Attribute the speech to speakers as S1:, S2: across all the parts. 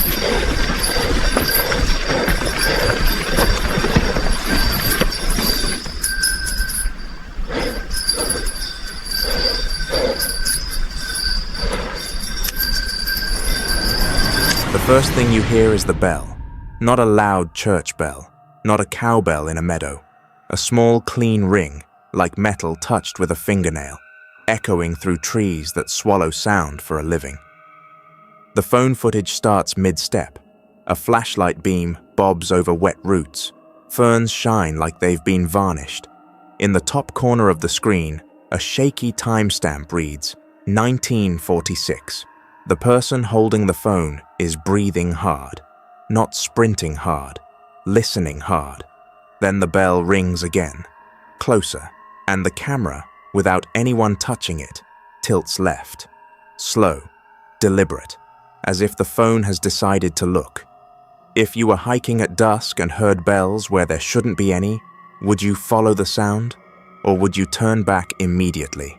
S1: The first thing you hear is the bell. Not a loud church bell, not a cowbell in a meadow. A small, clean ring, like metal touched with a fingernail, echoing through trees that swallow sound for a living. The phone footage starts mid-step. A flashlight beam bobs over wet roots. Ferns shine like they've been varnished. In the top corner of the screen, a shaky timestamp reads 1946. The person holding the phone is breathing hard, not sprinting hard, listening hard. Then the bell rings again, closer, and the camera, without anyone touching it, tilts left. Slow, deliberate, as if the phone has decided to look. If you were hiking at dusk and heard bells where there shouldn't be any, would you follow the sound, or would you turn back immediately?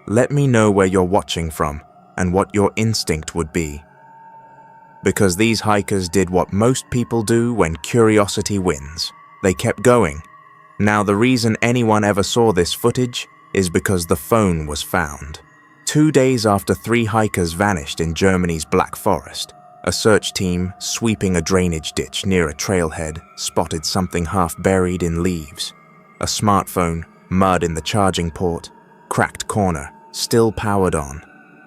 S1: Let me know where you're watching from and what your instinct would be. Because these hikers did what most people do when curiosity wins. They kept going. Now the reason anyone ever saw this footage is because the phone was found. 2 days after 3 hikers vanished in Germany's Black Forest, a search team sweeping a drainage ditch near a trailhead spotted something half buried in leaves. A smartphone, mud in the charging port, cracked corner, still powered on.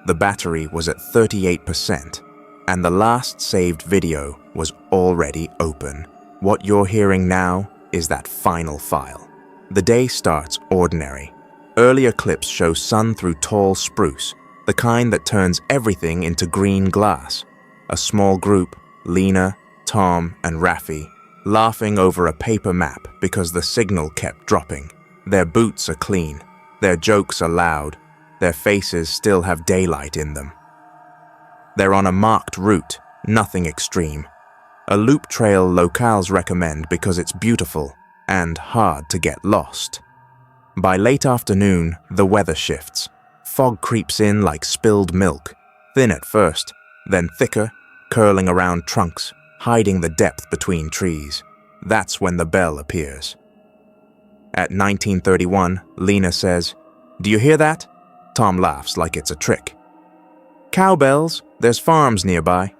S1: The battery was at 38%, and the last saved video was already open. What you're hearing now is that final file. The day starts ordinary. Earlier clips show sun through tall spruce, the kind that turns everything into green glass. A small group, Lena, Tom, and Raffi, laughing over a paper map because the signal kept dropping. Their boots are clean, their jokes are loud, their faces still have daylight in them. They're on a marked route, nothing extreme. A loop trail locals recommend because it's beautiful and hard to get lost. By late afternoon, the weather shifts. Fog creeps in like spilled milk, thin at first, then thicker, curling around trunks, hiding the depth between trees. That's when the bell appears. At 19:31, Lena says, "Do you hear that?" Tom laughs like it's a trick. "Cowbells, there's farms nearby."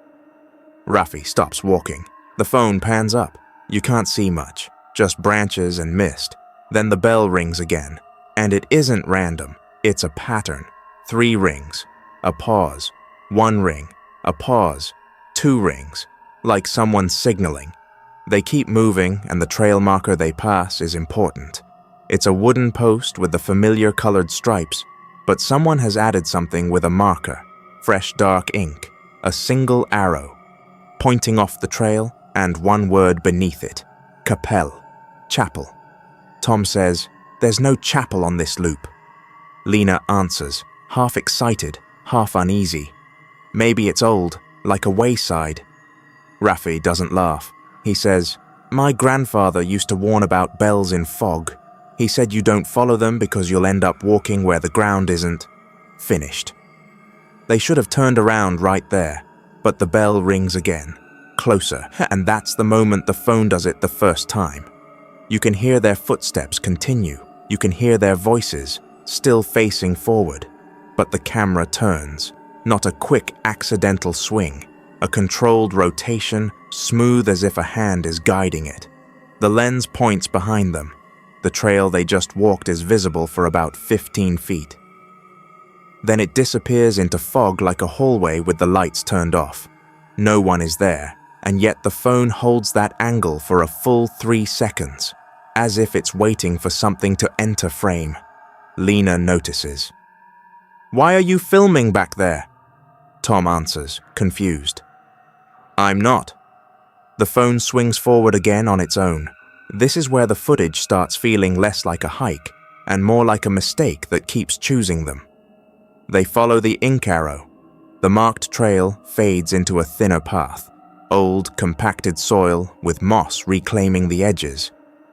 S1: Raffi stops walking. The phone pans up. You can't see much, just branches and mist. Then the bell rings again, and it isn't random. It's a pattern. 3 rings, a pause, 1 ring, a pause, 2 rings, like someone signaling. They keep moving, and the trail marker they pass is important. It's a wooden post with the familiar colored stripes, but someone has added something with a marker, fresh dark ink, a single arrow, pointing off the trail, and 1 word beneath it, Kapelle, chapel. Tom says, "There's no chapel on this loop." Lena answers, half excited, half uneasy. "Maybe it's old, like a wayside." Raffi doesn't laugh. He says, "My grandfather used to warn about bells in fog. He said you don't follow them because you'll end up walking where the ground isn't finished." They should have turned around right there, but the bell rings again, closer, and that's the moment the phone does it the first time. You can hear their footsteps continue. You can hear their voices, still facing forward. But the camera turns, not a quick accidental swing, a controlled rotation, smooth as if a hand is guiding it. The lens points behind them. The trail they just walked is visible for about 15 feet. Then it disappears into fog like a hallway with the lights turned off. No one is there, and yet the phone holds that angle for a full 3 seconds, as if it's waiting for something to enter frame. Lena notices. "Why are you filming back there?" Tom answers, confused. "I'm not." The phone swings forward again on its own. This is where the footage starts feeling less like a hike and more like a mistake that keeps choosing them. They follow the ink arrow. The marked trail fades into a thinner path, old, compacted soil with moss reclaiming the edges.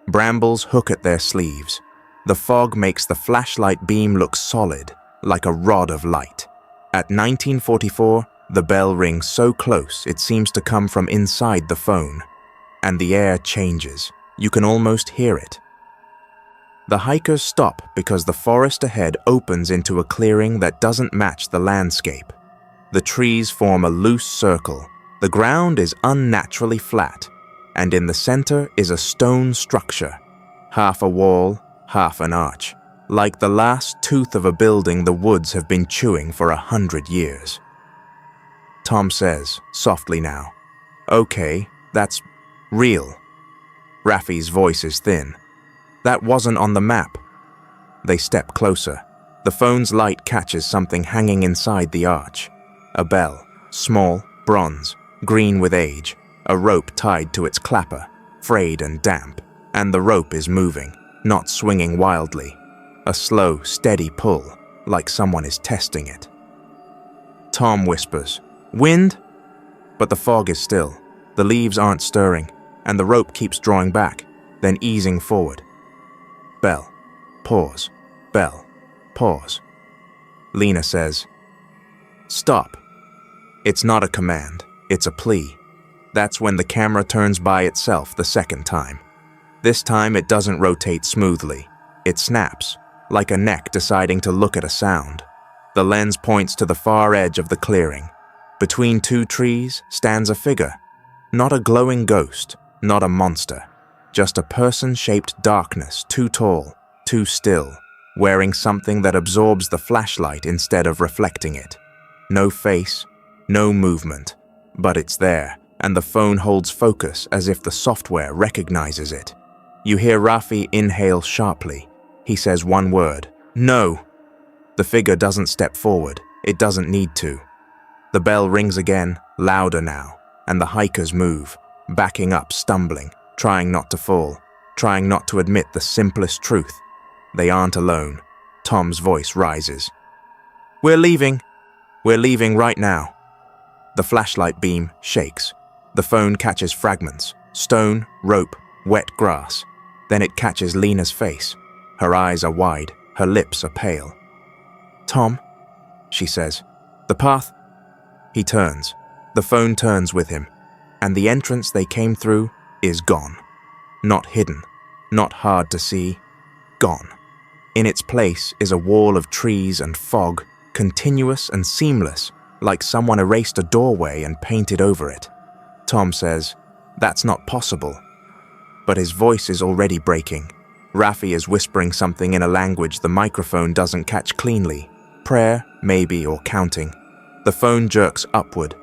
S1: Brambles hook at their sleeves. The fog makes the flashlight beam look solid, like a rod of light. At 1944, The bell rings so close it seems to come from inside the phone, and the air changes. You can almost hear it. The hikers stop because the forest ahead opens into a clearing that doesn't match the landscape. The trees form a loose circle. The ground is unnaturally flat, and in the center is a stone structure, half a wall, half an arch, like the last tooth of a building the woods have been chewing for 100 years. Tom says, softly now, "Okay, that's real." Raffi's voice is thin. "That wasn't on the map." They step closer. The phone's light catches something hanging inside the arch. A bell, small, bronze, green with age, a rope tied to its clapper, frayed and damp, and the rope is moving, not swinging wildly. A slow, steady pull, like someone is testing it. Tom whispers, "Wind?" But the fog is still. The leaves aren't stirring, and the rope keeps drawing back, then easing forward. Bell. Pause. Bell. Pause. Lena says, "Stop." It's not a command. It's a plea. That's when the camera turns by itself the second time. This time it doesn't rotate smoothly. It snaps, like a neck deciding to look at a sound. The lens points to the far edge of the clearing. Between two trees stands a figure. Not a glowing ghost, not a monster. Just a person-shaped darkness, too tall, too still, wearing something that absorbs the flashlight instead of reflecting it. No face, no movement, but it's there, and the phone holds focus as if the software recognizes it. You hear Raffi inhale sharply. He says one word, "No." The figure doesn't step forward. It doesn't need to. The bell rings again, louder now, and the hikers move, backing up, stumbling, trying not to fall, trying not to admit the simplest truth. They aren't alone. Tom's voice rises. "We're leaving. We're leaving right now." The flashlight beam shakes. The phone catches fragments, stone, rope, wet grass. Then it catches Lena's face. Her eyes are wide, her lips are pale. "Tom," she says, "the path." He turns. The phone turns with him, and the entrance they came through is gone. Not hidden, not hard to see, gone. In its place is a wall of trees and fog, continuous and seamless, like someone erased a doorway and painted over it. Tom says, "That's not possible." But his voice is already breaking. Raffi is whispering something in a language the microphone doesn't catch cleanly. Prayer, maybe, or counting. The phone jerks upward.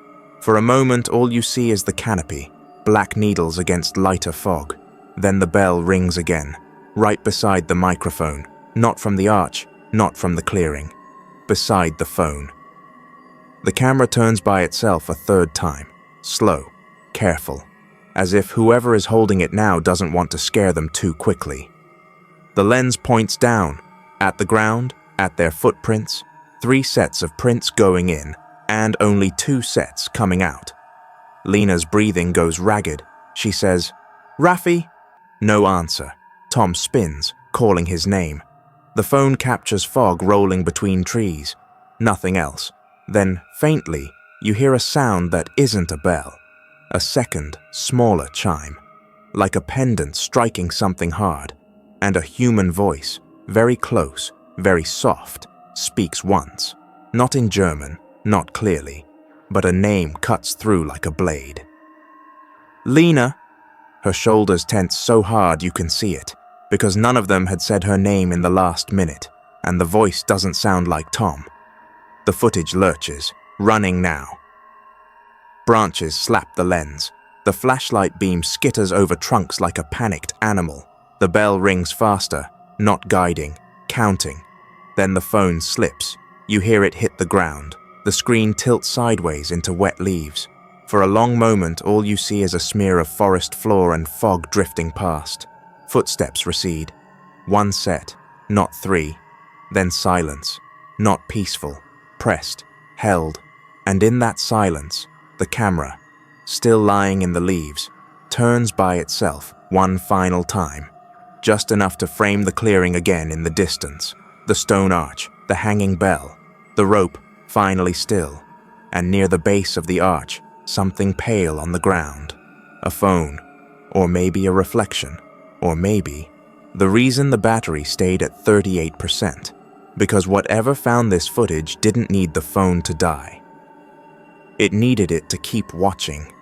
S1: For a moment, all you see is the canopy, black needles against lighter fog. Then the bell rings again, right beside the microphone, not from the arch, not from the clearing, beside the phone. The camera turns by itself a third time, slow, careful, as if whoever is holding it now doesn't want to scare them too quickly. The lens points down, at the ground, at their footprints, 3 sets of prints going in, and only 2 sets coming out. Lena's breathing goes ragged. She says, "Raffi?" No answer. Tom spins, calling his name. The phone captures fog rolling between trees. Nothing else. Then, faintly, you hear a sound that isn't a bell. A second, smaller chime. Like a pendant striking something hard. And a human voice, very close, very soft, speaks once. Not in German, not clearly, but a name cuts through like a blade. "Lena." Her shoulders tense so hard you can see it, because none of them had said her name in the last minute, and the voice doesn't sound like Tom. The footage lurches, running now. Branches slap the lens. The flashlight beam skitters over trunks like a panicked animal. The bell rings faster, not guiding, counting. Then the phone slips. You hear it hit the ground. The screen tilts sideways into wet leaves. For a long moment, all you see is a smear of forest floor and fog drifting past. Footsteps recede. 1 set, not 3. Then silence. Not peaceful. Pressed. Held. And in that silence, the camera, still lying in the leaves, turns by itself one final time. Just enough to frame the clearing again in the distance. The stone arch, the hanging bell, the rope finally still. and near the base of the arch, something pale on the ground. A phone, or maybe a reflection, or maybe the reason the battery stayed at 38%, because whatever found this footage didn't need the phone to die. It needed it to keep watching.